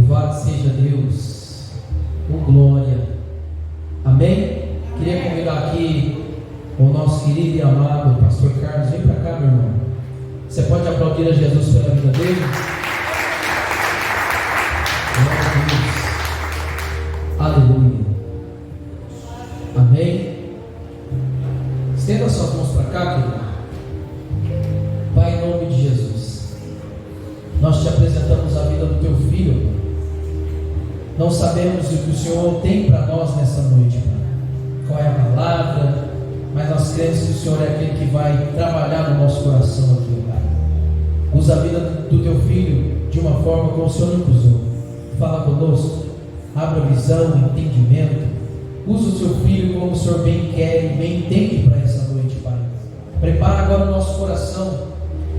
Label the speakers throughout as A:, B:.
A: Louvado seja Deus, com glória, amém? Queria convidar aqui o nosso querido e amado pastor Carlos. Vem para cá, meu irmão. Você pode aplaudir a Jesus pela vida dele? Glória a Deus, aleluia, amém? Estenda suas mãos para cá, querido. Pai, em nome de Jesus, nós te apresentamos a vida do teu filho, Pai. Não sabemos o que o Senhor tem para nós nessa noite, Pai. Qual é a palavra, mas nós cremos que o Senhor é aquele que vai trabalhar no nosso coração aqui, Pai. Usa a vida do teu filho de uma forma como o Senhor nos usou. Fala conosco, abra visão, entendimento. Usa o seu filho como o Senhor bem quer e bem entende para essa noite, Pai. Prepara agora o nosso coração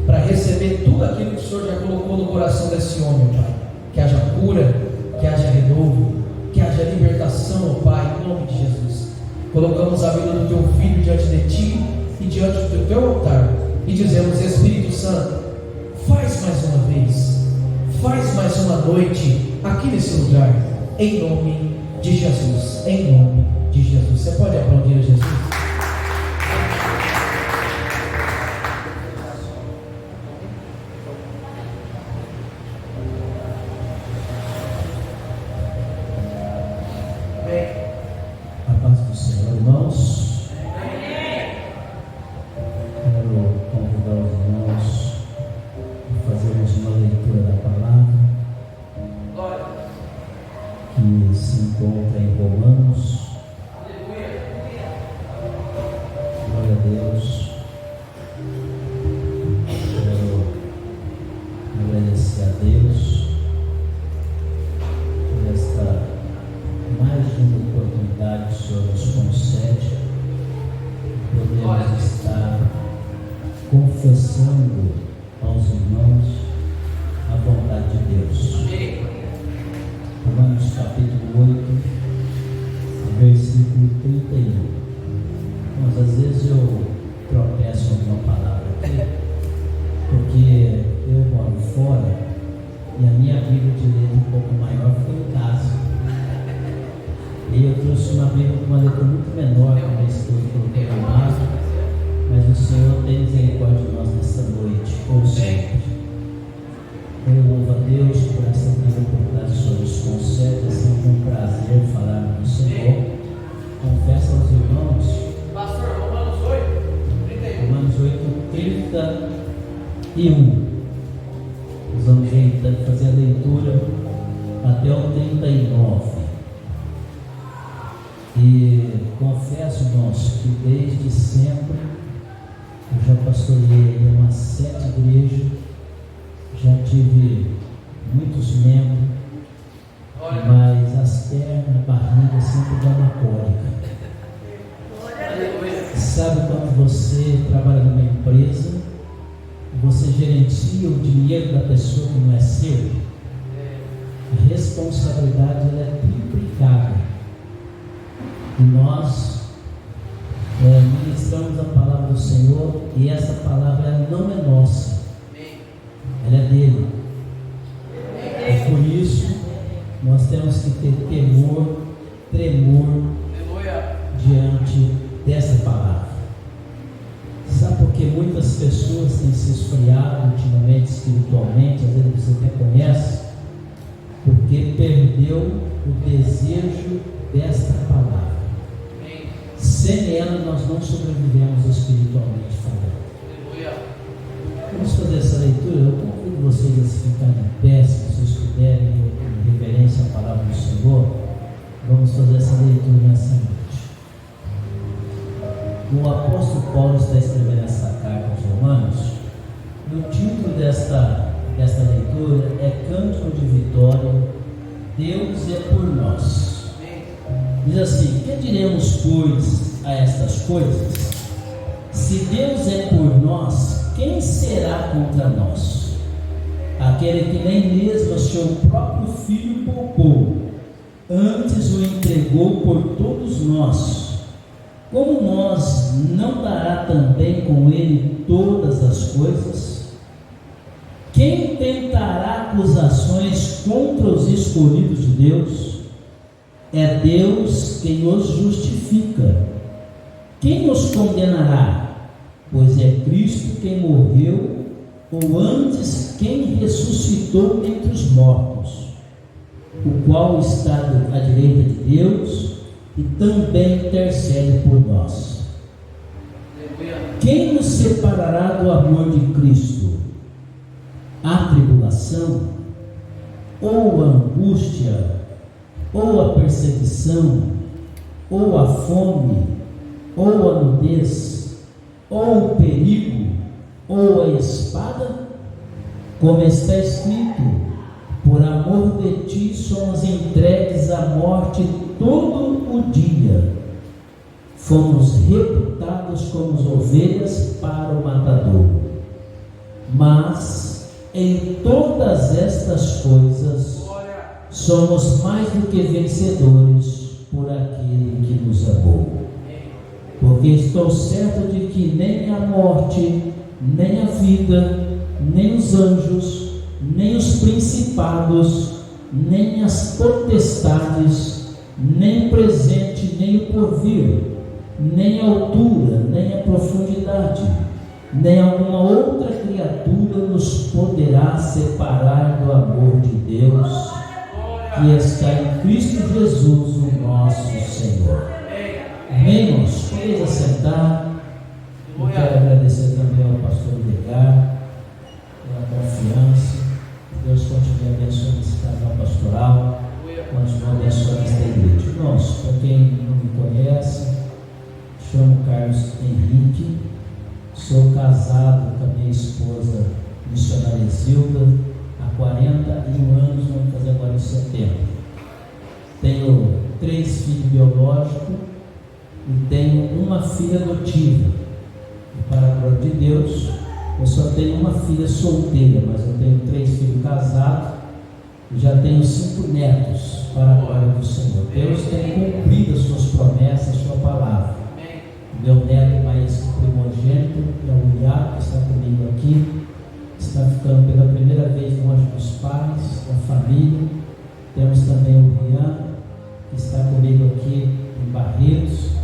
A: para receber tudo aquilo que o Senhor já colocou no coração desse homem, Pai. Que haja cura, que haja renovo, que haja libertação, ó Pai, em nome de Jesus. Colocamos a vida do teu filho diante de ti e diante do teu altar e dizemos: Espírito Santo, faz mais uma vez, faz mais uma noite aqui nesse lugar, em nome de Jesus, em nome de Jesus. Você pode aplaudir a Jesus?
B: Como nós não dará também com ele todas as coisas? Quem tentará acusações contra os escolhidos de Deus? É Deus quem os justifica. Quem os condenará? Pois é Cristo quem morreu, ou antes quem ressuscitou entre os mortos, o qual está à direita de Deus e também intercede por nós. Quem nos separará do amor de Cristo? A tribulação, ou a angústia, ou a perseguição, ou a fome, ou a nudez, ou o perigo, ou a espada? Como está escrito: por amor de ti somos entregues à morte todo o dia, fomos reputados como ovelhas para o matador. Mas em todas estas coisas somos mais do que vencedores por aquele que nos amou. Porque estou certo de que nem a morte, nem a vida, nem os anjos, nem os principados, nem as potestades, nem o presente, nem o porvir, nem a altura, nem a profundidade, nem alguma outra criatura nos poderá separar do amor de Deus que está em Cristo Jesus, o nosso Senhor. Amém, irmãos? Podemos assentar. Eu quero agradecer também ao pastor Edgar pela confiança. Deus continue abençoando esse casal pastoral, continue abençoando esta igreja. Irmãos, para quem não me conhece, chamo Carlos Henrique, sou casado com a minha esposa missionária Zilda há 41 anos, vamos fazer agora em setembro. Tenho 3 filhos biológicos e tenho uma filha adotiva. E para a glória de Deus, eu só tenho uma filha solteira, mas eu tenho 3 filhos casados e já tenho 5 netos para a glória do Senhor. Deus tem cumprido as suas promessas, a sua palavra. Meu neto mais primogênito é o Iago, que está comigo aqui, está ficando pela primeira vez longe dos pais, da família. Temos também o Rian, que está comigo aqui em Barretos.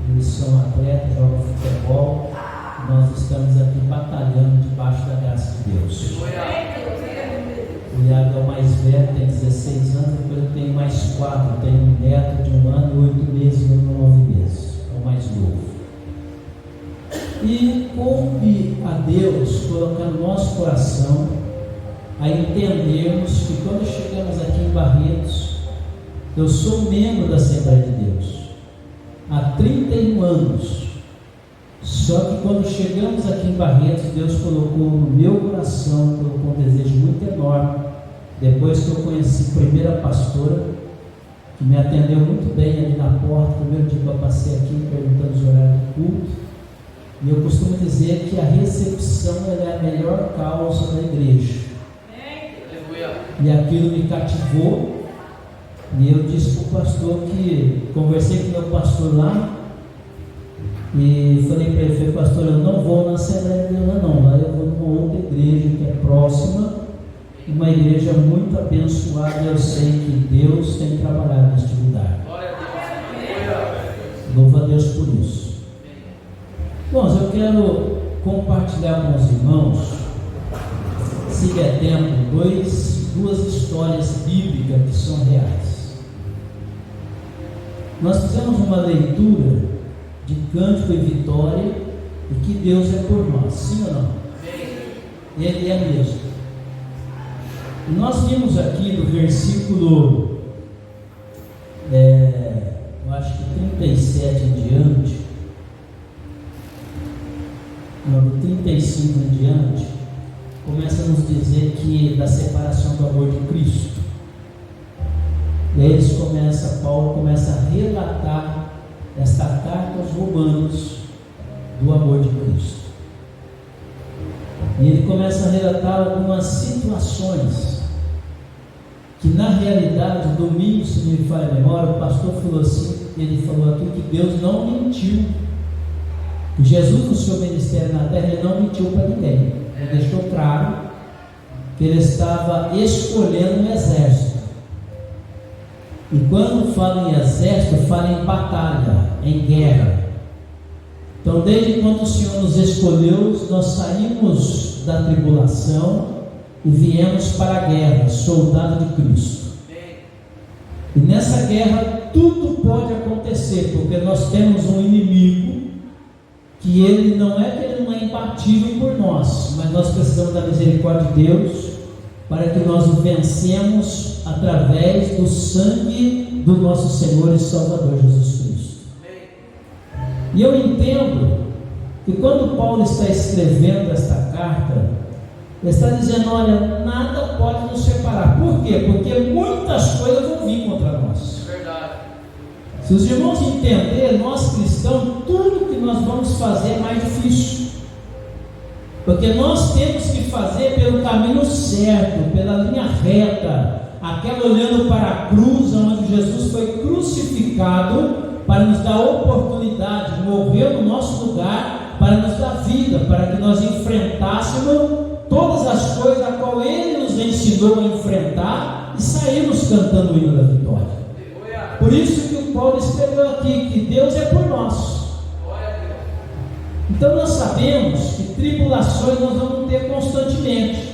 B: Eles são atletas, jogam futebol. Nós estamos aqui batalhando debaixo da graça de Deus. O Iago é o mais velho, tem 16 anos, depois eu tenho mais 4. Tenho um neto de 1 ano, 8 meses e 9 meses. É o mais novo. E coube a Deus colocar no nosso coração a entendermos que quando chegamos aqui em Barretos, eu sou membro da Assembleia de Deus há 31 anos. Só que quando chegamos aqui em Barretos, Deus colocou no meu coração, colocou um desejo muito enorme. Depois que eu conheci a primeira pastora, que me atendeu muito bem ali na porta, primeiro dia que eu passei aqui perguntando os horários do culto. E eu costumo dizer que a recepção é a melhor causa da igreja. E aquilo me cativou. E eu disse para o pastor que conversei com o meu pastor lá. E falei para ele, pastor, eu não vou na Assembleia de Deus não. Lá eu vou numa outra igreja que é próxima. Uma igreja muito abençoada. Eu sei que Deus tem trabalhado neste lugar. Louva a Deus por isso. Irmãos, eu quero compartilhar com os irmãos, se der tempo, duas histórias bíblicas que são reais. Nós fizemos uma leitura de Cântico e Vitória e que Deus é por nós, sim ou não? Ele é mesmo. E nós vimos aqui no versículo, eu acho que 37 em diante, no 35 em diante, começa a nos dizer que da separação do amor de Cristo. E aí Paulo começa a relatar esta carta aos Romanos do amor de Cristo. E ele começa a relatar algumas situações que na realidade, domingo, se me falha a memória, o pastor falou assim, ele falou aqui que Deus não mentiu. Jesus, no seu ministério na terra, ele não mentiu para ninguém. Ele deixou claro que ele estava escolhendo um exército. E quando fala em exército, fala em batalha, em guerra. Então, desde quando o Senhor nos escolheu, nós saímos da tribulação e viemos para a guerra, soldado de Cristo. E nessa guerra tudo pode acontecer, porque nós temos um inimigo que ele não é imbatível por nós, mas nós precisamos da misericórdia de Deus para que nós o vencemos através do sangue do nosso Senhor e Salvador Jesus Cristo. E eu entendo que quando Paulo está escrevendo esta carta, ele está dizendo: olha, nada pode nos separar. Por quê? Porque muitas coisas vão vir contra nós.
A: Verdade.
B: Se os irmãos entenderem, nós cristãos, tudo que nós vamos fazer é mais difícil, porque nós temos que fazer pelo caminho certo, pela linha reta, aquela olhando para a cruz, onde Jesus foi crucificado para nos dar oportunidade, morreu no nosso lugar para nos dar vida, para que nós enfrentássemos todas as coisas a qual Ele nos ensinou a enfrentar e saímos cantando o hino da vitória. Por isso que o Paulo escreveu aqui, que Deus é por nós. Então nós sabemos que tribulações nós vamos ter constantemente.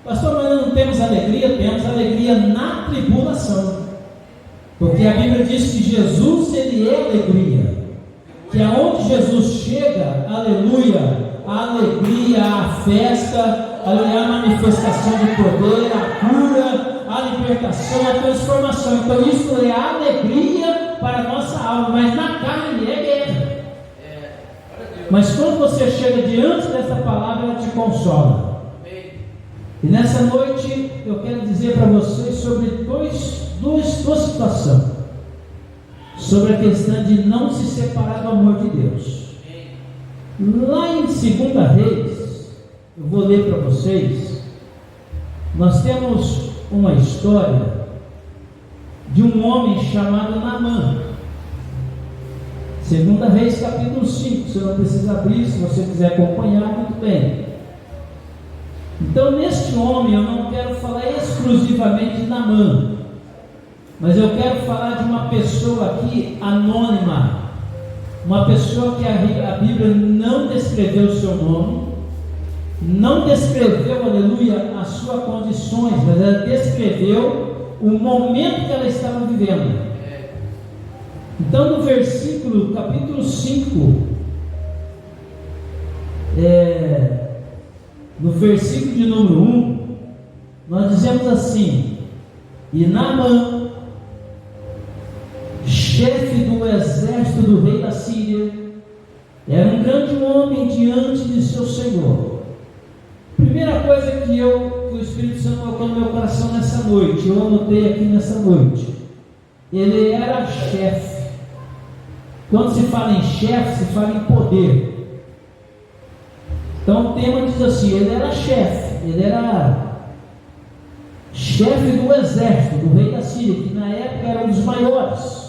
B: Pastor, mas não temos alegria na tribulação, porque a Bíblia diz que Jesus, Ele é alegria, que aonde Jesus chega, aleluia, a alegria, a festa, a manifestação de poder, a cura, a libertação, a transformação. Então isso é alegria para a nossa alma, mas na carne é guerra. Mas quando você chega diante dessa palavra, ela te consola. E nessa noite eu quero dizer para vocês sobre duas situações, sobre a questão de não se separar do amor de Deus. Lá em 2 Reis, eu vou ler para vocês, nós temos uma história de um homem chamado Naamã. 2 Reis capítulo 5, você não precisa abrir, se você quiser acompanhar, muito bem. Então neste homem eu não quero falar exclusivamente de Naamã, mas eu quero falar de uma pessoa aqui anônima, uma pessoa que a Bíblia não descreveu o seu nome, não descreveu, aleluia, as suas condições, mas ela descreveu o momento que ela estava vivendo. Então no versículo, capítulo 5, no versículo de número 1, nós dizemos assim: e Naamã, chefe do exército do rei da Síria, era um grande homem diante de seu Senhor. Primeira coisa que o Espírito Santo colocou no meu coração nessa noite, eu anotei aqui nessa noite: ele era chefe. Quando se fala em chefe, se fala em poder. Então o tema diz assim: ele era chefe, ele era chefe do exército do rei da Síria, que na época era um dos maiores.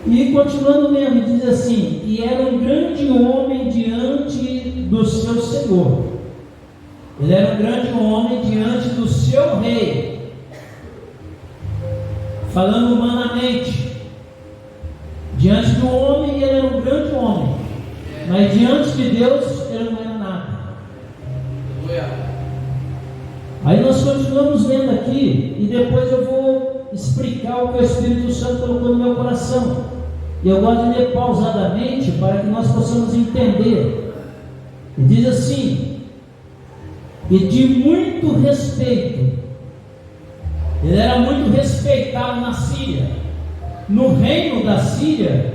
B: E continuando mesmo, diz assim: e era um grande homem diante do seu Senhor. Ele era um grande homem diante do seu rei, falando humanamente. Diante do homem ele era um grande homem, mas diante de Deus ele não era nada. Aí nós continuamos lendo aqui, e depois eu vou explicar o que o Espírito Santo colocou no meu coração. E eu gosto de ler pausadamente para que nós possamos entender. E diz assim: e de muito respeito, ele era muito respeitado na Síria. No reino da Síria,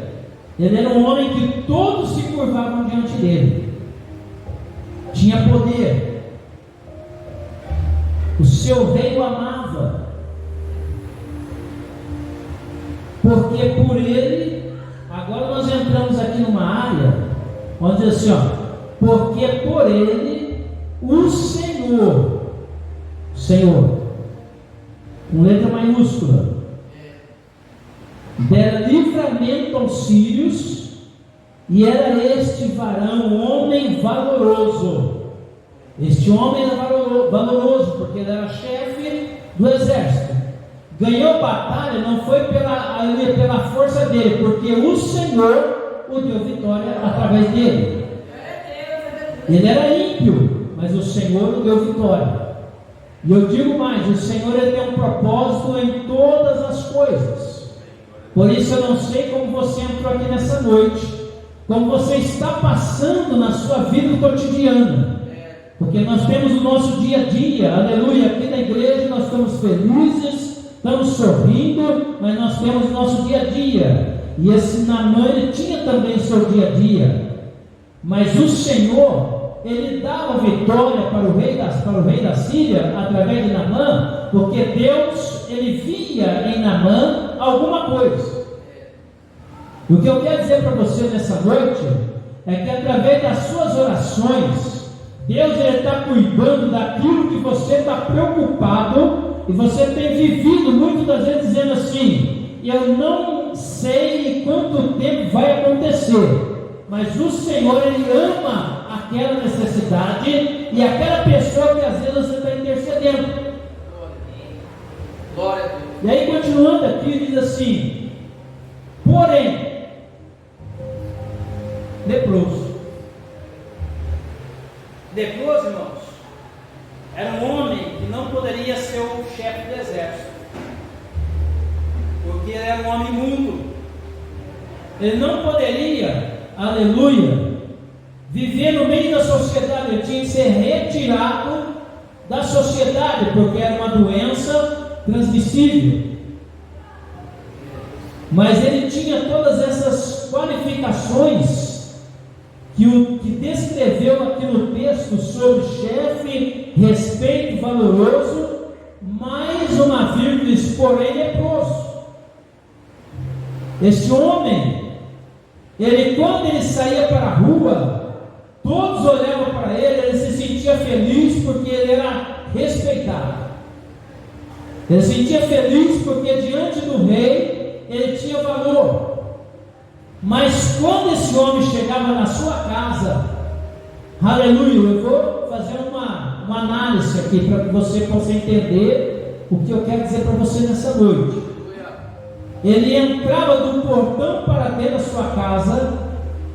B: ele era um homem que todos se curvavam diante dele. Tinha poder. O seu rei o amava, porque por ele, agora nós entramos aqui numa área onde diz assim, porque por ele o Senhor, com letra maiúscula, dera livramento aos sírios, e era este varão homem valoroso. Este homem era valoroso, porque ele era chefe do exército. Ganhou batalha não foi pela força dele, porque o Senhor o deu vitória através dele. Ele era ímpio, mas o Senhor o deu vitória. E eu digo mais, o Senhor ele tem um propósito em todas as coisas. Por isso eu não sei como você entrou aqui nessa noite, como você está passando na sua vida cotidiana, porque nós temos o nosso dia a dia, aleluia, aqui na igreja nós estamos felizes, estamos sorrindo, mas nós temos o nosso dia a dia, e esse Naamã ele tinha também o seu dia a dia, mas o Senhor ele dava vitória para o rei da Síria através de Naamã, porque Deus ele via em Naamã alguma coisa. O que eu quero dizer para você nessa noite é que através das suas orações Deus está cuidando daquilo que você está preocupado, e você tem vivido muitas das vezes dizendo assim: eu não sei quanto tempo vai acontecer, mas o Senhor ele ama aquela necessidade e aquela pessoa que às vezes você está intercedendo.
A: Glória a Deus.
B: E aí continuando aqui diz assim: porém, leproso, irmãos, era um homem que não poderia ser o chefe do exército, porque ele era um homem imundo. Ele não poderia, aleluia, viver no meio da sociedade. Ele tinha que ser retirado da sociedade, porque era uma doença transmissível. Mas ele tinha todas essas qualificações que descreveu aqui no texto sobre chefe, respeito, valoroso, mais uma vírgula, porém leproso. Este homem, quando ele saía para a rua, todos olhavam para ele, ele se sentia feliz porque ele era respeitado. Ele se sentia feliz porque diante do rei ele tinha valor. Mas quando esse homem chegava na sua casa, aleluia, eu vou fazer uma análise aqui para que você possa entender o que eu quero dizer para você nessa noite. Ele entrava do portão para dentro da sua casa,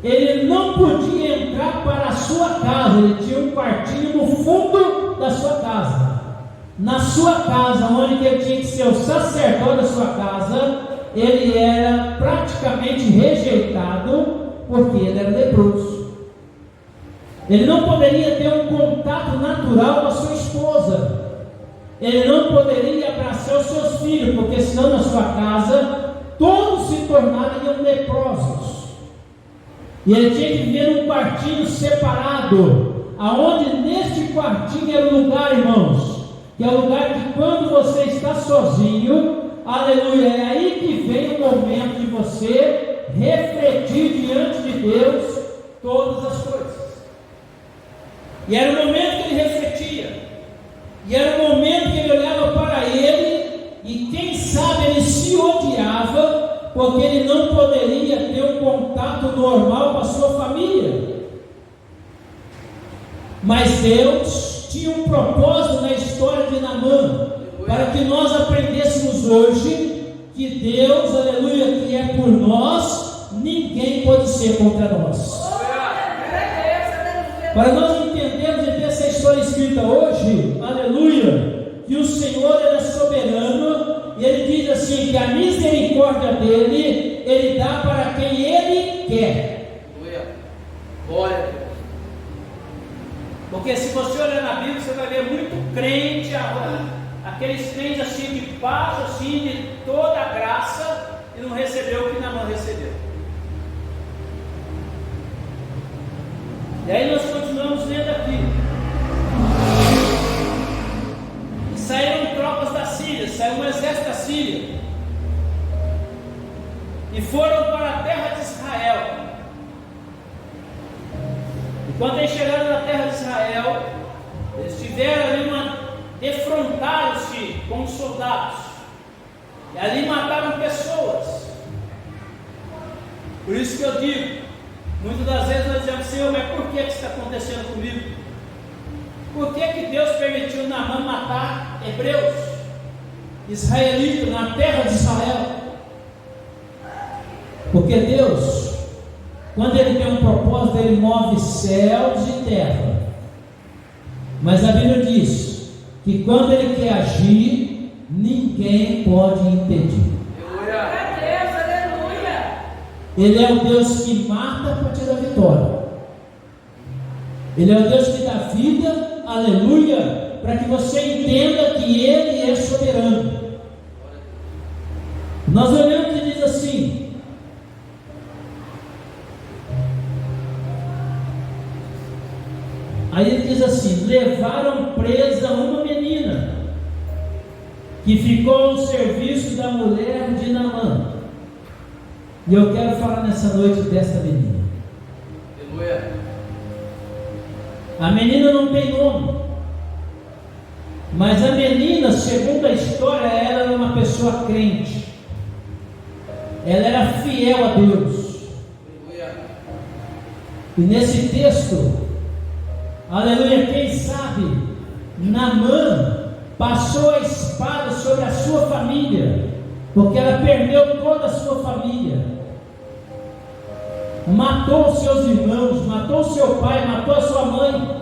B: ele não podia entrar para a sua casa, ele tinha um quartinho no fundo da sua casa. Na sua casa, onde ele tinha que ser o sacerdote da sua casa, ele era praticamente rejeitado, porque ele era leproso. Ele não poderia ter um contato natural com a sua esposa. Ele não poderia abraçar os seus filhos, porque senão na sua casa todos se tornariam leprosos. E ele tinha que viver num quartinho separado, aonde neste quartinho era o lugar, irmãos, que é o lugar que quando você está sozinho, aleluia, é aí que vem o momento de você refletir diante de Deus todas as coisas. E era o momento que ele refletia, e era o momento que ele olhava para ele, e quem sabe ele se odiava, porque ele não poderia ter um contato normal com a sua família. Mas Deus tinha um propósito na história de Naamã, para que nós aprendêssemos hoje que Deus, aleluia, que é por nós, ninguém pode ser contra nós. Para nós entendermos e ter essa história escrita hoje, aleluia, que o Senhor ele é soberano, e Ele diz assim, que a misericórdia dEle, Ele dá para quem Ele quer.
A: Glória a Deus.
B: Porque se você olhar na Bíblia, você vai ver muito crente, aqueles crentes assim, de paz, assim, de toda a graça, e não recebeu o que Naamã recebeu. E aí nós continuamos lendo aqui. E saíram tropas da Síria, saiu um exército da Síria, e foram para a terra de Israel. E quando eles chegaram na terra de Israel, eles tiveram ali defrontaram-se com os soldados, e ali mataram pessoas. Por isso que eu digo, muitas das vezes nós dizemos, Senhor, mas por que isso está acontecendo comigo? Por que Deus permitiu Naamã matar hebreus, israelitas, na terra de Israel? Porque Deus, quando Ele tem um propósito, Ele move céus e terra. Mas a Bíblia diz que quando Ele quer agir, ninguém pode impedir. Ele é o Deus que mata para te dar vitória. Ele é o Deus que dá vida, aleluia, para que você entenda que Ele é soberano. Nós olhamos e diz assim: aí ele diz assim: levaram presa uma menina que ficou ao serviço da mulher de Naamã. E eu quero falar nessa noite desta menina. Aleluia. A menina não tem nome, mas a menina, segundo a história, ela era uma pessoa crente. Ela era fiel a Deus. Aleluia. E nesse texto, aleluia, quem sabe Naamã passou a espada sobre a sua família, porque ela perdeu toda a sua família, matou os seus irmãos, matou o seu pai, matou a sua mãe.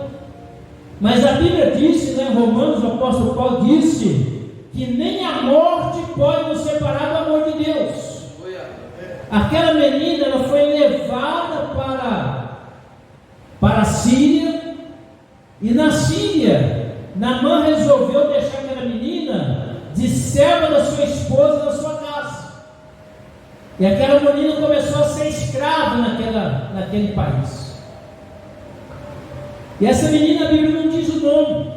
B: Mas a Bíblia disse, né, em Romanos, o apóstolo Paulo disse que nem a morte pode nos separar do amor de Deus. Aquela menina, ela foi levada para a Síria, e na Síria Naamã resolveu deixar aquela menina de serva da sua esposa na sua casa. E aquela menina começou a ser escrava naquele país. E essa menina, a Bíblia não diz o nome.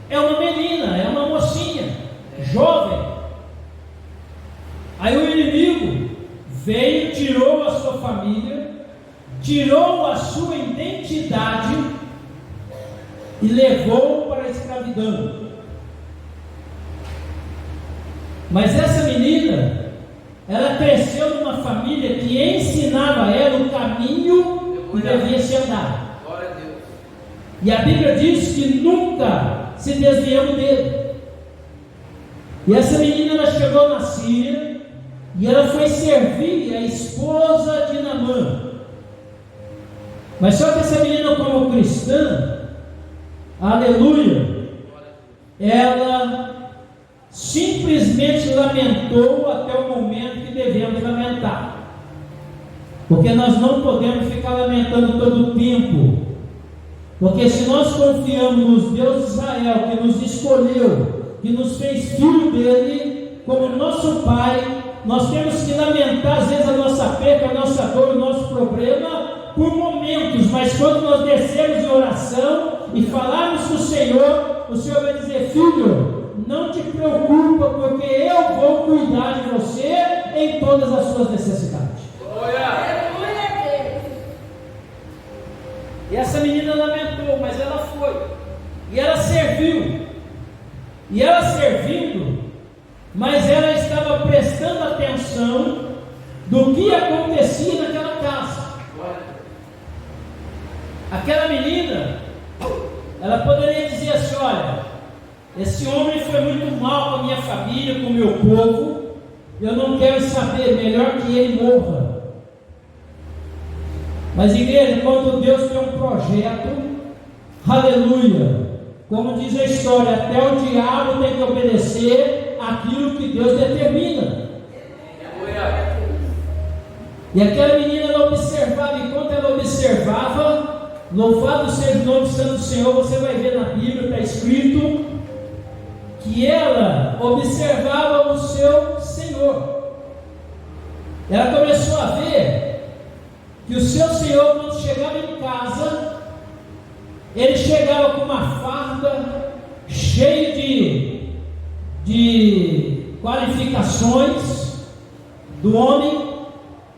B: É uma menina, é uma mocinha, jovem. Aí o inimigo veio, tirou a sua família, tirou a sua identidade e levou para a escravidão. Mas essa menina, ela cresceu numa família que ensinava a ela o caminho que devia se andar. Glória a Deus. E a Bíblia diz que nunca se desviamos dele. E essa menina, ela chegou na Síria e ela foi servir a esposa de Naamã. Mas só que essa menina, como cristã, aleluia, ela simplesmente lamentou até o momento que devemos lamentar, porque nós não podemos ficar lamentando todo o tempo, porque se nós confiamos nos Deus de Israel, que nos escolheu, que nos fez filho dele, como nosso Pai, nós temos que lamentar às vezes a nossa perda, a nossa dor, o nosso problema, por momentos, mas quando nós descermos em oração e falarmos com o Senhor vai dizer: filho, não te preocupa, porque eu vou cuidar de você em todas as suas necessidades. E essa menina lamentou, mas ela foi, e ela serviu, e ela servindo, mas ela estava prestando atenção do que acontecia naquela casa. Aquela menina, ela poderia dizer assim: olha, esse homem foi muito mal com a minha família, com o meu povo, eu não quero saber, melhor que ele morra. Mas igreja, quando Deus tem um projeto, aleluia, como diz a história, até o diabo tem que obedecer aquilo que Deus determina. E aquela menina, ela observava, enquanto ela observava, louvado seja o nome santo do Senhor, você vai ver na Bíblia, está escrito que ela observava o seu Senhor. Ela começou a ver que o seu Senhor, quando chegava em casa, ele chegava com uma farda cheia de qualificações do homem,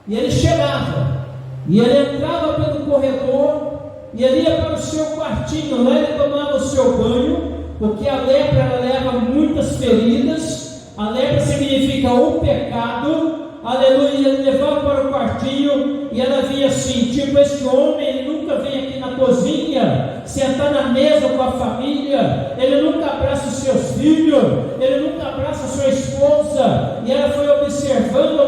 B: e ele chegava, e ele entrava pelo corredor, e ele ia para o seu quartinho, lá ele tomava o seu banho, porque a lepra, ela leva muitas feridas, a lepra significa o pecado, aleluia. Ele levava para o quartinho, e ela via assim, tipo, esse homem, ele nunca vem aqui na cozinha, sentar na mesa com a sua família, ele nunca abraça os seus filhos, ele nunca abraça a sua esposa, e ela foi observando,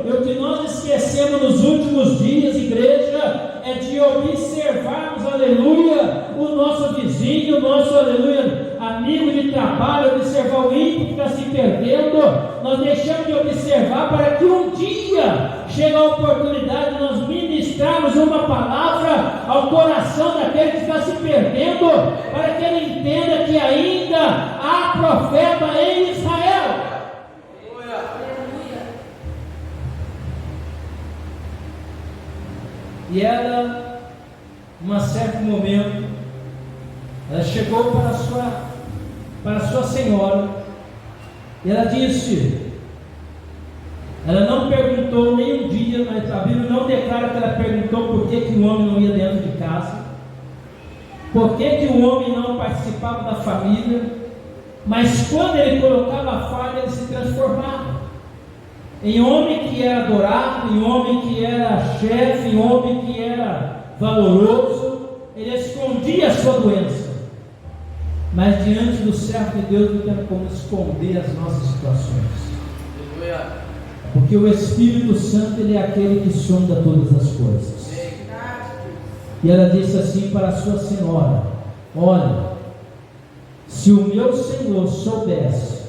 B: e o que nós esquecemos nos últimos dias, igreja, é de observarmos, aleluia, o nosso vizinho, o nosso, aleluia, amigo de trabalho, observar o ímpio que está se perdendo. Nós deixamos de observar para que um dia chegue a oportunidade de nós ministrarmos uma palavra ao coração daquele que está se perdendo, para que ele entenda que ainda há profeta em Israel. E ela, em um certo momento, ela chegou para a sua senhora, e ela disse, ela não perguntou nem um dia, mas a Bíblia não declara que ela perguntou por que o homem não ia dentro de casa, por que o homem não participava da família, mas quando ele colocava a farda, ele se transformava em homem que era adorado, em homem que era chefe, em homem que era valoroso. Ele escondia a sua doença, mas diante do servo de Deus não tem como esconder as nossas situações, porque o Espírito Santo, ele é aquele que sonda todas as coisas. E ela disse assim para a sua senhora: olha, se o meu Senhor soubesse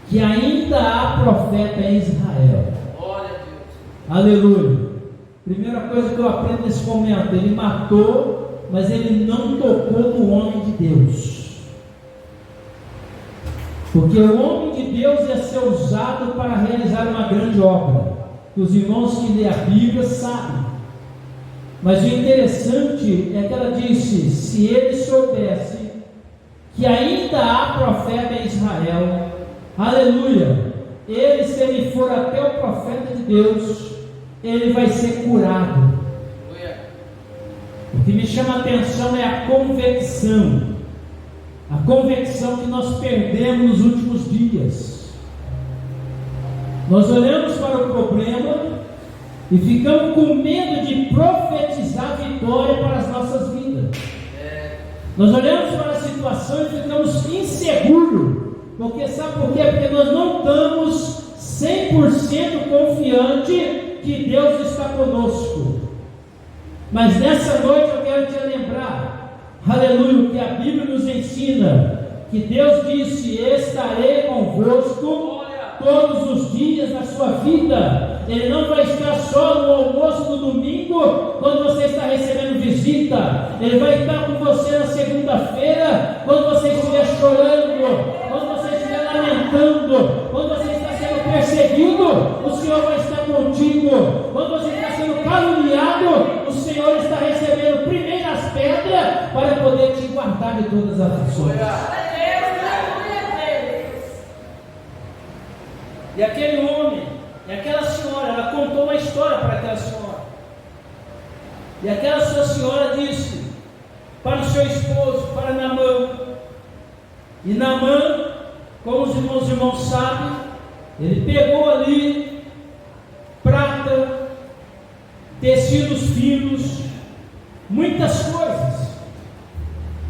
B: que ainda há profeta em Israel, aleluia. Primeira coisa que eu aprendo nesse momento, ele matou, mas ele não tocou no homem de Deus, porque o homem de Deus ia ser usado para realizar uma grande obra. Os irmãos que lêem a Bíblia sabem, mas o interessante é que ela disse: se ele soubesse que ainda há profeta em Israel, aleluia, ele, se ele for até o profeta de Deus, ele vai ser curado. O que me chama a atenção é a convicção que nós perdemos nos últimos dias. Nós olhamos para o problema e ficamos com medo de profetizar vitória para as nossas vidas. Nós olhamos para a situação e ficamos inseguros, porque sabe por quê? Porque nós não estamos 100% confiantes que Deus está conosco. Mas nessa noite eu quero te lembrar, aleluia, que a Bíblia nos ensina que Deus disse: estarei convosco todos os dias da sua vida. Ele não vai estar só no almoço do domingo, quando você está recebendo visita. Ele vai estar com você na segunda-feira, quando você estiver chorando, quando você estiver lamentando, quando você está sendo perseguido, o Senhor vai estar contigo. Quando você está sendo caluniado, o Senhor está recebendo primeiro as pedras para poder te guardar de todas as aflições. E aquele homem, e aquela senhora, ela contou uma história para aquela senhora. E aquela sua senhora disse para o seu esposo, para Naamã. E Naamã, como os irmãos sabem, ele pegou ali prata, tecidos finos, muitas coisas,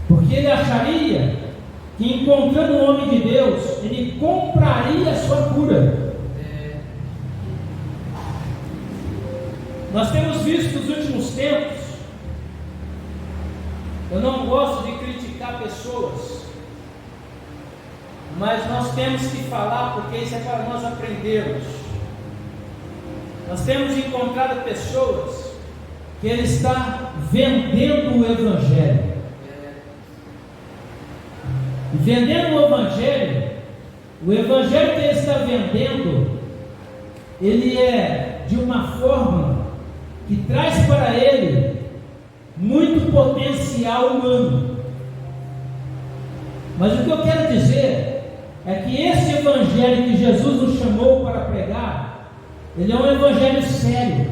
B: porque ele acharia que, encontrando um homem de Deus, ele compraria a sua cura. Nós temos visto nos últimos tempos, eu não gosto de criticar pessoas, mas nós temos que falar, porque isso é para nós aprendermos. Nós temos encontrado pessoas que ele está vendendo o Evangelho. E vendendo o Evangelho que ele está vendendo, ele é de uma forma que traz para ele muito potencial humano. Mas o que eu quero dizer é que esse Evangelho que Jesus nos chamou para pregar, ele é um Evangelho sério.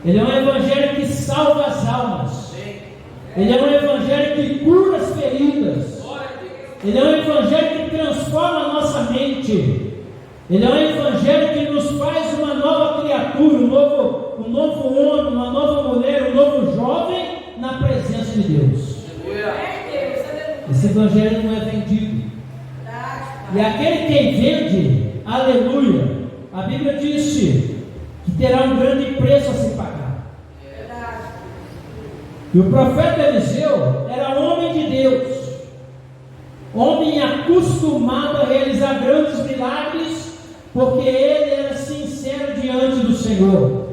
B: Ele é um Evangelho que salva as almas. Ele é um Evangelho que cura as feridas. Ele é um Evangelho que transforma a nossa mente. Ele é um Evangelho que nos faz uma nova criatura, um novo homem, uma nova mulher, um novo jovem, na presença de Deus. Esse evangelho não é vendido. E aquele que vende, aleluia, a Bíblia disse que terá um grande preço a se pagar. E o profeta Eliseu era homem de Deus, homem acostumado a realizar grandes milagres, porque ele era sincero diante do Senhor.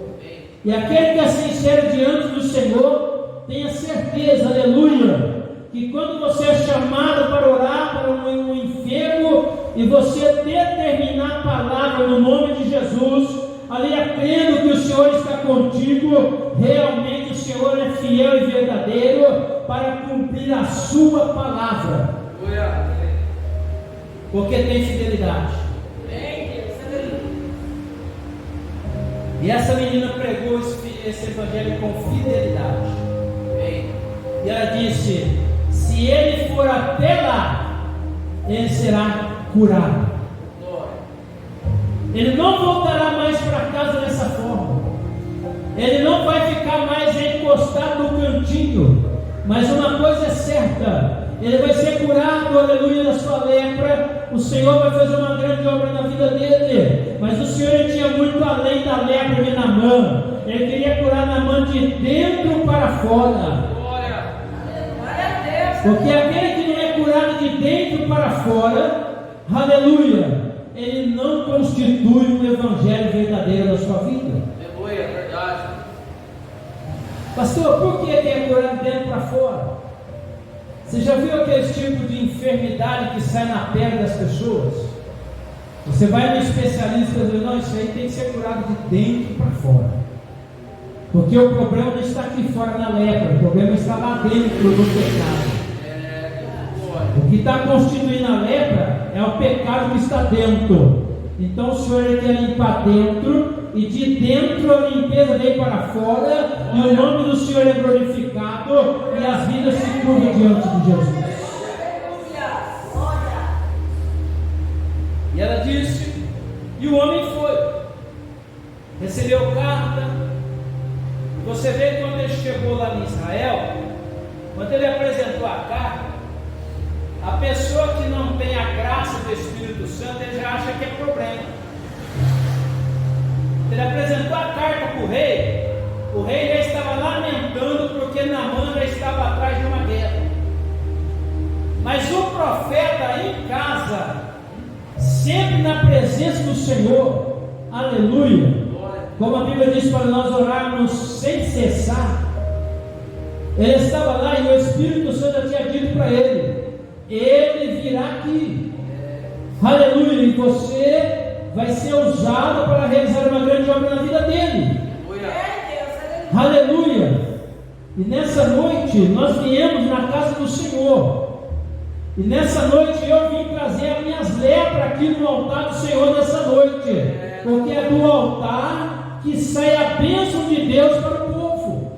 B: E aquele que é sincero diante do Senhor, tenha certeza, aleluia, que quando você é chamado para orar para um enfermo e você determinar a palavra no nome de Jesus, ali crendo que o Senhor está contigo, realmente o Senhor é fiel e verdadeiro para cumprir a sua palavra, porque tem fidelidade. E essa menina pregou esse evangelho com fidelidade. E ela disse: se ele for até lá, ele será curado. Ele não voltará mais para casa dessa forma. Ele não vai ficar mais encostado no cantinho. Mas uma coisa é certa: ele vai ser curado, aleluia, da sua lepra. O Senhor vai fazer uma grande obra na vida dele. Mas o Senhor tinha muito além da lepra de Naamã. Ele queria curar Naamã de dentro para fora. Porque aquele que não é curado de dentro para fora, aleluia, ele não constitui um evangelho verdadeiro na sua vida.
A: Aleluia, verdade.
B: Pastor, por que é curado de dentro para fora? Você já viu aquele tipo de enfermidade que sai na pele das pessoas? Você vai no especialista e diz: não, isso aí tem que ser curado de dentro para fora. Porque o problema não está aqui fora na lepra, o problema está lá dentro do pecado. O que está constituindo a lepra é o pecado que está dentro. Então o Senhor quer limpar dentro, e de dentro a limpeza vem para fora, e o nome do Senhor é glorificado, e as vidas se curvam diante de Jesus. E ela disse, e o homem foi, recebeu carta. Você vê quando ele chegou lá em Israel, quando ele apresentou a carta, a pessoa que não tem a graça do Espírito Santo, ele já acha que é problema. Ele apresentou a carta para o rei já estava lamentando porque Naamã já estava atrás de uma guerra. Mas o profeta em casa, sempre na presença do Senhor, aleluia, como a Bíblia diz para nós orarmos sem cessar, ele estava lá e o Espírito Santo já tinha dito para ele virá aqui, aleluia, e você vai ser usado para realizar uma grande obra na vida dele, aleluia. E nessa noite nós viemos na casa do Senhor, e nessa noite eu vim trazer as minhas lepras aqui no altar do Senhor nessa noite, porque é do altar que sai a bênção de Deus para o povo.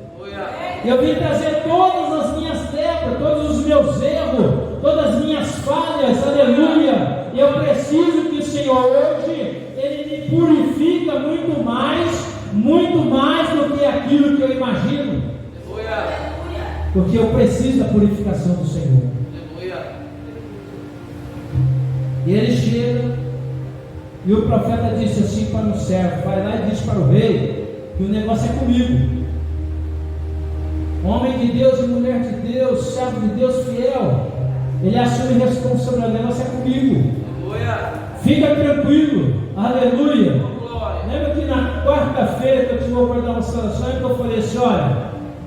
B: Eu vim trazer todas as minhas lepras, todos os meus erros, todas as minhas falhas, aleluia. Eu preciso que o Senhor hoje, Ele me purifica muito mais do que aquilo que eu imagino, porque eu preciso da purificação do Senhor. E ele chega, e o profeta disse assim para o servo: vai lá e diz para o rei que o negócio é comigo. Homem de Deus e mulher de Deus, servo de Deus fiel, ele assume responsabilidade, o negócio é comigo. Fica tranquilo, aleluia. Lembra que na quarta-feira que eu tive a oportunidade de uma situação que eu falei assim: olha,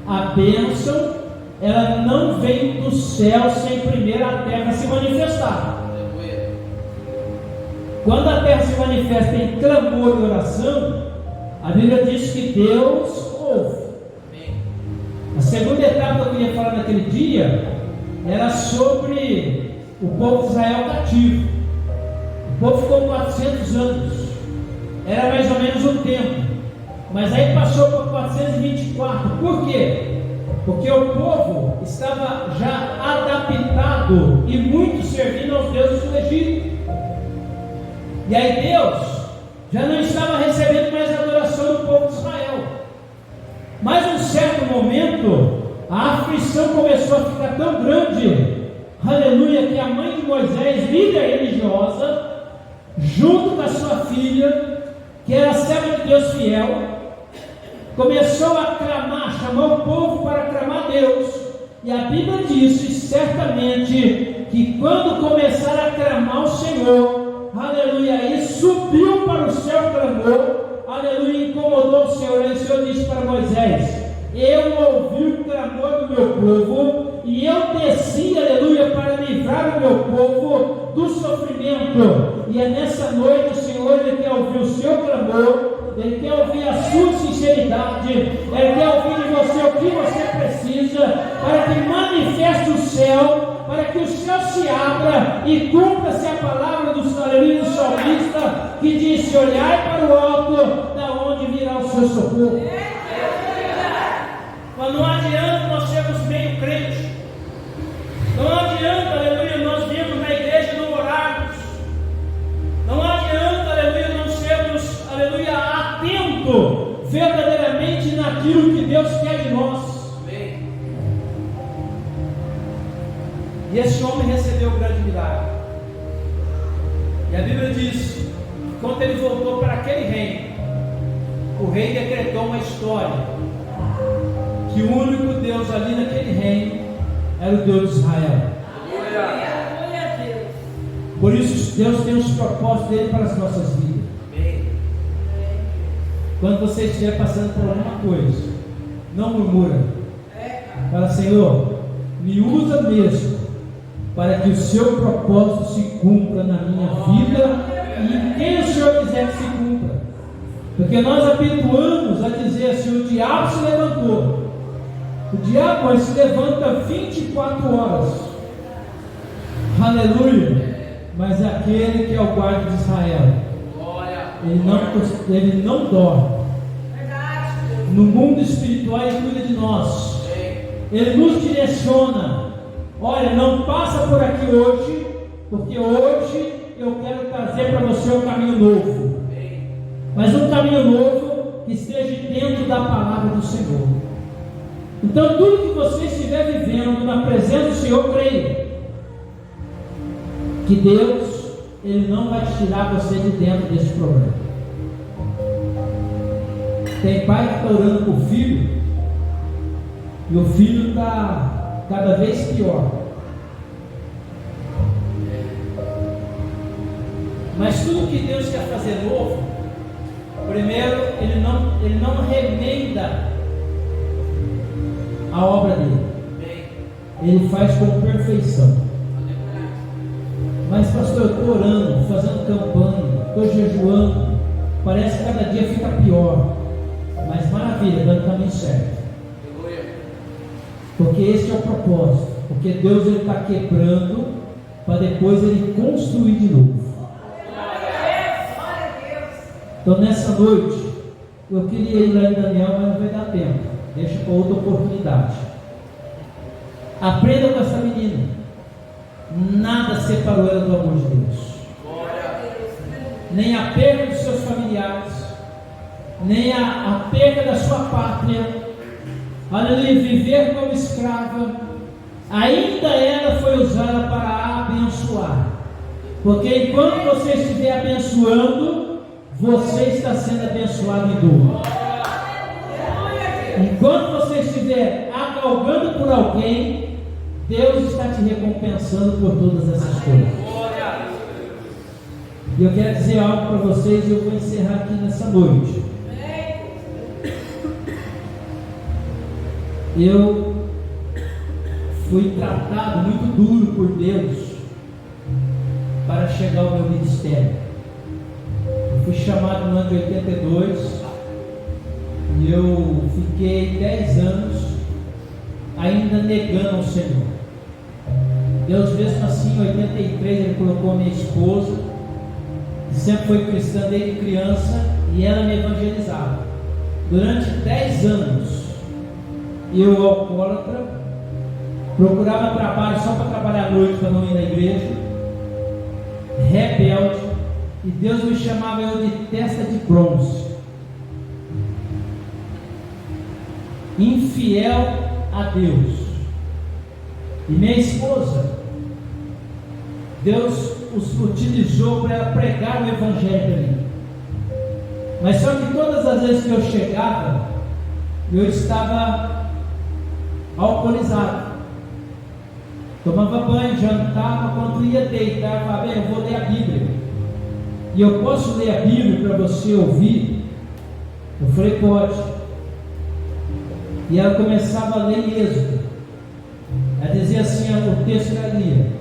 B: a bênção, ela não vem do céu sem primeiro a terra se manifestar. Quando a terra se manifesta em clamor e oração, a Bíblia diz que Deus ouve. A segunda etapa que eu queria falar naquele dia era sobre o povo de Israel cativo. O povo ficou 400 anos, era mais ou menos um tempo, mas aí passou para 424. Por quê? Porque o povo estava já adaptado e muito servindo aos deuses do Egito. E aí Deus já não estava recebendo mais a adoração do povo de Israel. Mas em um certo momento, A aflição começou a ficar tão grande, aleluia, que a mãe de Moisés, líder religiosa, junto com a sua filha, que era serva de Deus fiel, começou a clamar, chamou o povo para clamar a Deus. E a Bíblia diz certamente que quando começaram a clamar o Senhor, aleluia, e subiu para o céu o clamor, aleluia, incomodou o Senhor. E o Senhor disse para Moisés: eu ouvi o clamor do meu povo e eu desci, aleluia, para livrar o meu povo do sofrimento. E é nessa noite o Senhor, Ele quer ouvir o seu clamor, Ele quer ouvir a sua sinceridade, Ele quer ouvir de você o que você precisa, para que manifeste o céu, para que o céu se abra e cumpra-se a palavra do salmista, que disse: olhai para o alto, da onde virá o seu socorro. Mas não adianta nós sermos meio crentes, não adianta, aleluia, nós virmos na igreja e não orarmos, não adianta, aleluia, não sermos, aleluia, atentos verdadeiramente naquilo que Deus quer de nós. Amém. E esse homem recebeu um grande milagre, e a Bíblia diz que quando ele voltou para aquele reino, o rei decretou uma história, que o único Deus ali naquele reino era o Deus de Israel. Por isso Deus tem os propósitos dele para as nossas vidas. Quando você estiver passando por alguma coisa, não murmura. Fala: Senhor, me usa mesmo para que o seu propósito se cumpra na minha vida e em quem o Senhor quiser que se cumpra. Porque nós habituamos a dizer assim: o diabo se levantou. O diabo se levanta 24 horas, aleluia, mas é aquele que é o guarda de Israel, ele não dorme. No mundo espiritual ele cuida de nós, ele nos direciona. Olha, não passa por aqui hoje, porque hoje eu quero trazer para você um caminho novo, mas um caminho novo que esteja dentro da palavra do Senhor. Então, tudo que você estiver vivendo na presença do Senhor, creia que Deus, Ele não vai tirar você de dentro desse problema. Tem pai que está orando por filho, e o filho está cada vez pior. Mas tudo que Deus quer fazer novo, primeiro, Ele não remenda a obra dele, ele faz com perfeição. Mas pastor, eu estou orando, fazendo campanha, estou jejuando, parece que cada dia fica pior, mas maravilha, está no caminho certo, porque esse é o propósito, porque Deus está quebrando para depois Ele construir de novo. Então nessa noite eu queria ir lá em Daniel, mas não vai dar tempo. Deixa para outra oportunidade. Aprenda com essa menina. Nada separou ela do amor de Deus. Nem a perda dos seus familiares, nem a perda da sua pátria. Aleluia, viver como escrava. Ainda ela foi usada para abençoar. Porque enquanto você estiver abençoando, você está sendo abençoado em dobro. Enquanto você estiver agalgando por alguém, Deus está te recompensando por todas essas coisas. E eu quero dizer algo para vocês, e eu vou encerrar aqui nessa noite. Eu fui tratado muito duro por Deus para chegar ao meu ministério. Eu fui chamado no ano de 82. E eu fiquei 10 anos ainda negando ao Senhor. Deus, mesmo assim, em 83, Ele colocou a minha esposa, que sempre foi cristã desde criança, e ela me evangelizava. Durante 10 anos, eu, alcoólatra, procurava trabalho só para trabalhar à noite, para não ir na igreja, rebelde, e Deus me chamava eu de testa de bronze, infiel a Deus. E minha esposa, Deus os utilizou para ela pregar o Evangelho para mim. Mas só que todas as vezes que eu chegava, eu estava alcoolizado. Tomava banho, jantava, quando ia deitar, eu falava, eu vou ler a Bíblia. E eu posso ler a Bíblia para você ouvir? Eu falei, pode. E ela começava a ler em Êxodo. Ela dizia assim, o texto que ela lia.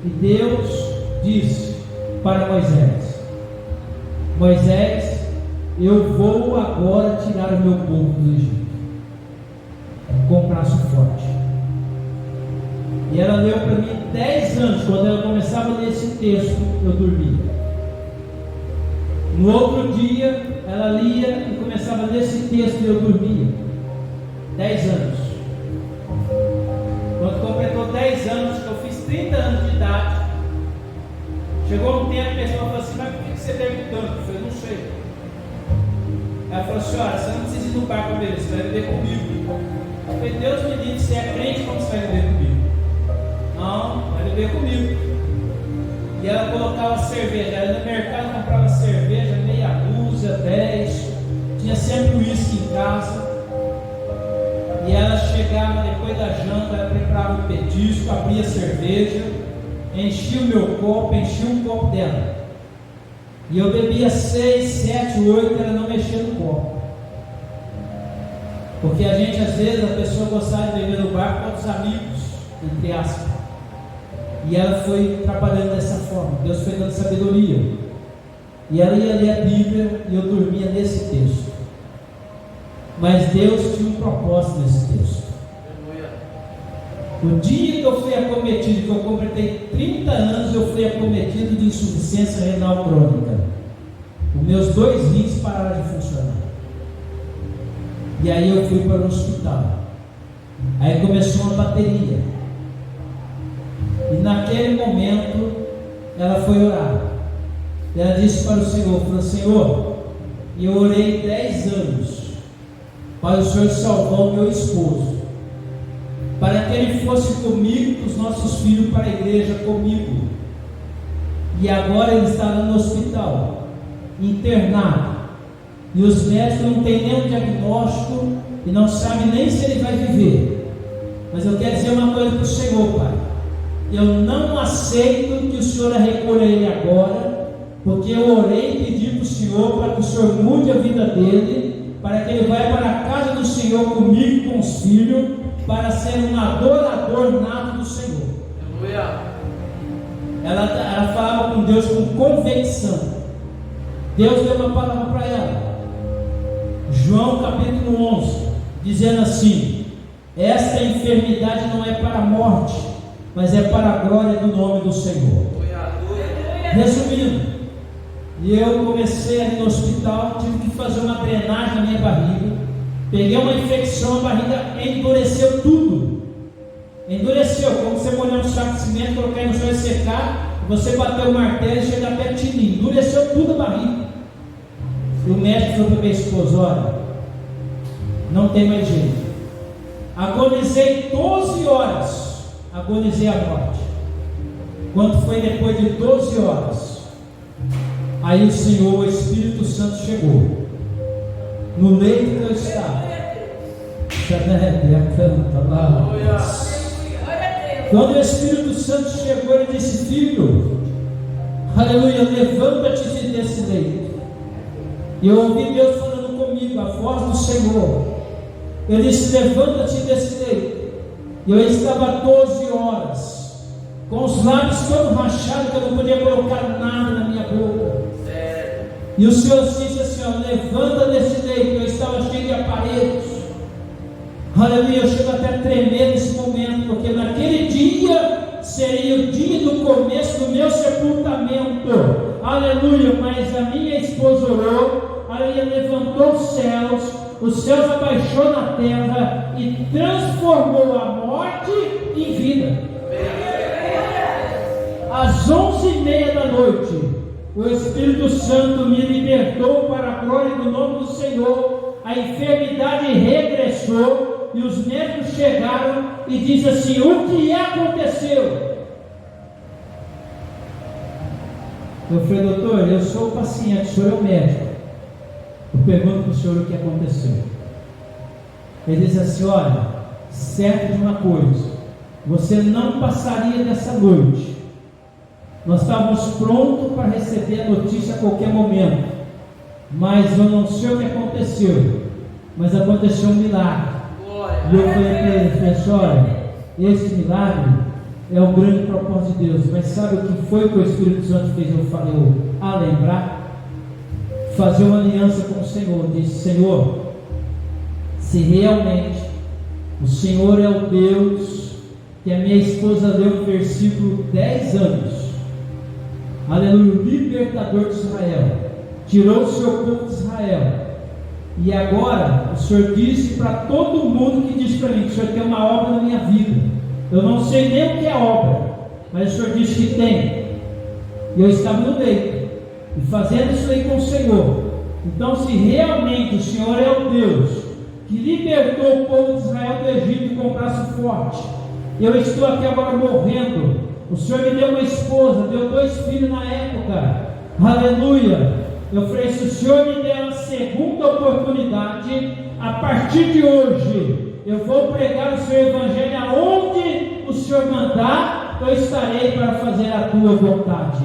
B: E Deus disse para Moisés: Moisés, eu vou agora tirar o meu povo do Egito com braço forte. E ela leu para mim 10 anos. Quando ela começava a ler esse texto, eu dormia. No outro dia, ela lia e começava a ler esse texto e eu dormia. 10 anos. Quando completou 10 anos, eu fiz 30 anos de idade. Chegou um tempo que a pessoa falou assim: mas por que você bebe tanto? Eu falei: não sei. Ela falou: senhora, você não precisa ir no bar para beber, você vai beber comigo. Eu falei: Deus me livre, você é crente, como você vai beber comigo? Não, vai beber comigo. E ela colocava cerveja. Ela no mercado comprava cerveja, meia dúzia, 10. Tinha sempre uísque em casa. E ela chegava depois da janta, ela preparava o petisco, abria a cerveja, enchia o meu copo, enchia um copo dela. E eu bebia 6, 7, 8, ela não mexia no copo. Porque a gente, às vezes, a pessoa gostava de beber no bar com os amigos, entre aspas. E ela foi trabalhando dessa forma. Deus foi dando sabedoria. E ela ia ler a Bíblia e eu dormia nesse texto. Mas Deus tinha um propósito nesse texto. O dia que eu fui acometido, que eu completei 30 anos, eu fui acometido de insuficiência renal crônica. Os meus 2 rins pararam de funcionar. E aí eu fui para o hospital. Aí começou uma bateria. E naquele momento, ela foi orar. Ela disse para o Senhor, falou: Senhor, eu orei 10 anos para o Senhor salvar o meu esposo, para que ele fosse comigo, com os nossos filhos, para a igreja comigo. E agora ele está lá no hospital, internado, e os médicos não têm nenhum diagnóstico e não sabem nem se ele vai viver. Mas eu quero dizer uma coisa para o Senhor, Pai: eu não aceito que o Senhor recolha ele agora, porque eu orei e pedi para o Senhor para que o Senhor mude a vida dele, para que ele vá para a casa do Senhor comigo e com os filhos, para ser um adorador nato do Senhor. Ela falava com Deus com convicção. Deus deu uma palavra para ela, João capítulo 11, dizendo assim: esta enfermidade não é para a morte, mas é para a glória do nome do Senhor. Resumindo, eu comecei ali no hospital, tive que fazer uma drenagem na minha barriga, peguei uma infecção, a barriga endureceu tudo. Endureceu, como você molhar um saco de cimento, colocar no chão e secar, você bater o martelo e chegar até tininho, endureceu tudo a barriga. E o médico falou para minha esposa: olha, não tem mais jeito. Agonizei 12 horas, agonizei a morte. Quando foi depois de 12 horas, aí o Senhor, o Espírito Santo, chegou no leito que eu estava. Quando o Espírito Santo chegou, ele disse: filho, aleluia, levanta-te desse leito. E eu ouvi Deus falando comigo, a voz do Senhor. Ele disse: levanta-te desse leito. E eu estava 12 horas, com os lábios todos rachados, que eu não podia colocar nada na minha boca. E o Senhor disse assim: ó, levanta desse leito. Eu estava cheio de aparelhos. Aleluia, eu chego até a tremer nesse momento, porque naquele dia seria o dia do começo do meu sepultamento. Aleluia, mas a minha esposa orou, aleluia, levantou os céus abaixou na terra e transformou a morte em vida. Às 11h30 da noite, o Espírito Santo me libertou para a glória do nome do Senhor. A enfermidade regressou, e os médicos chegaram e diz assim: o que aconteceu? Eu falei: doutor, eu sou o paciente, o senhor é o médico. Eu pergunto para o senhor o que aconteceu. Ele diz assim: olha, certo de uma coisa, você não passaria dessa noite. Nós estávamos prontos para receber a notícia a qualquer momento, mas eu não sei o que aconteceu, mas aconteceu um milagre. E eu falei para ele: olha, esse milagre é o grande propósito de Deus. Mas sabe o que foi que o Espírito Santo fez eu a lembrar? Fazer uma aliança com o Senhor. Disse: Senhor, se realmente o Senhor é o Deus que a minha esposa leu no versículo 10 anos, aleluia, o libertador de Israel, tirou o seu povo de Israel, e agora o Senhor disse para todo mundo que diz para mim que o Senhor tem uma obra na minha vida. Eu não sei nem o que é obra, mas o Senhor disse que tem. E eu estava no leito e fazendo isso aí com o Senhor. Então, se realmente o Senhor é o Deus que libertou o povo de Israel do Egito com o braço forte, eu estou aqui agora morrendo. O Senhor me deu uma esposa, deu 2 filhos na época, aleluia. Eu falei: se o Senhor me der uma segunda oportunidade, a partir de hoje eu vou pregar o seu evangelho aonde o Senhor mandar, eu estarei para fazer a tua vontade.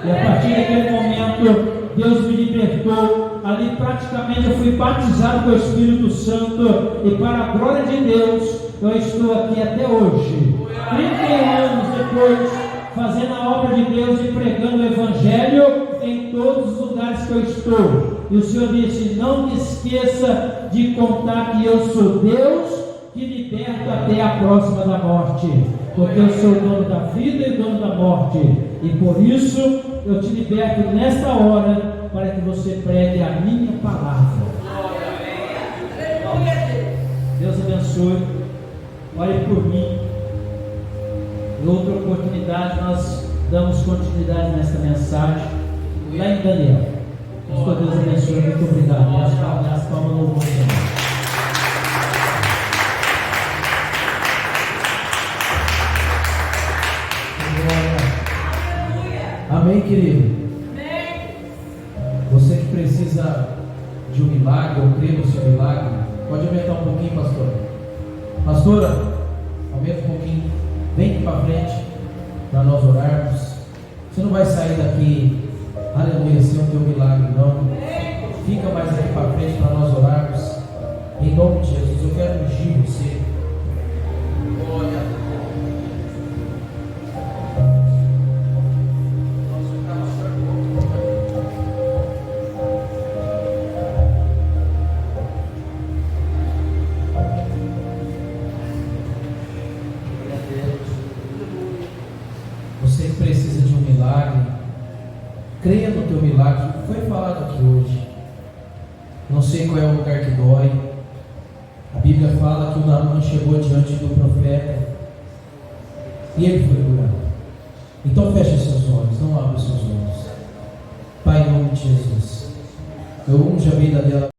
B: E a partir daquele momento, Deus me libertou. Ali praticamente eu fui batizado com o Espírito Santo, e para a glória de Deus, eu estou aqui até hoje, 31 anos depois, fazendo a obra de Deus e pregando o evangelho em todos os lugares que eu estou. E o Senhor disse: não te esqueça de contar que eu sou Deus que liberta até a próxima da morte, porque eu sou o dono da vida e o dono da morte, e por isso eu te liberto nesta hora, para que você pregue a minha palavra. Deus abençoe. Ore por mim. Em outra oportunidade nós damos continuidade nesta mensagem lá em Daniel. Pastor, Deus abençoe. Muito obrigado. As palmas no louvor, Senhor.
A: Amém, querido? Você que precisa de um milagre, ou crê no seu milagre, pode aumentar um pouquinho, pastora. Pastora, aumenta um pouquinho. Vem aqui para frente, para nós orarmos. Você não vai sair daqui, aleluia, sem o teu milagre, não. Fica mais aqui para frente para nós orarmos. Em nome de Jesus, eu quero ungir você. Olha. Você que precisa de um milagre, creia no teu milagre. Foi falado aqui hoje. Não sei qual é o lugar que dói. A Bíblia fala que o Naamã chegou diante do profeta e ele foi curado. Então feche seus olhos, não abra seus olhos. Pai, em nome de Jesus, eu unjo a vida dela.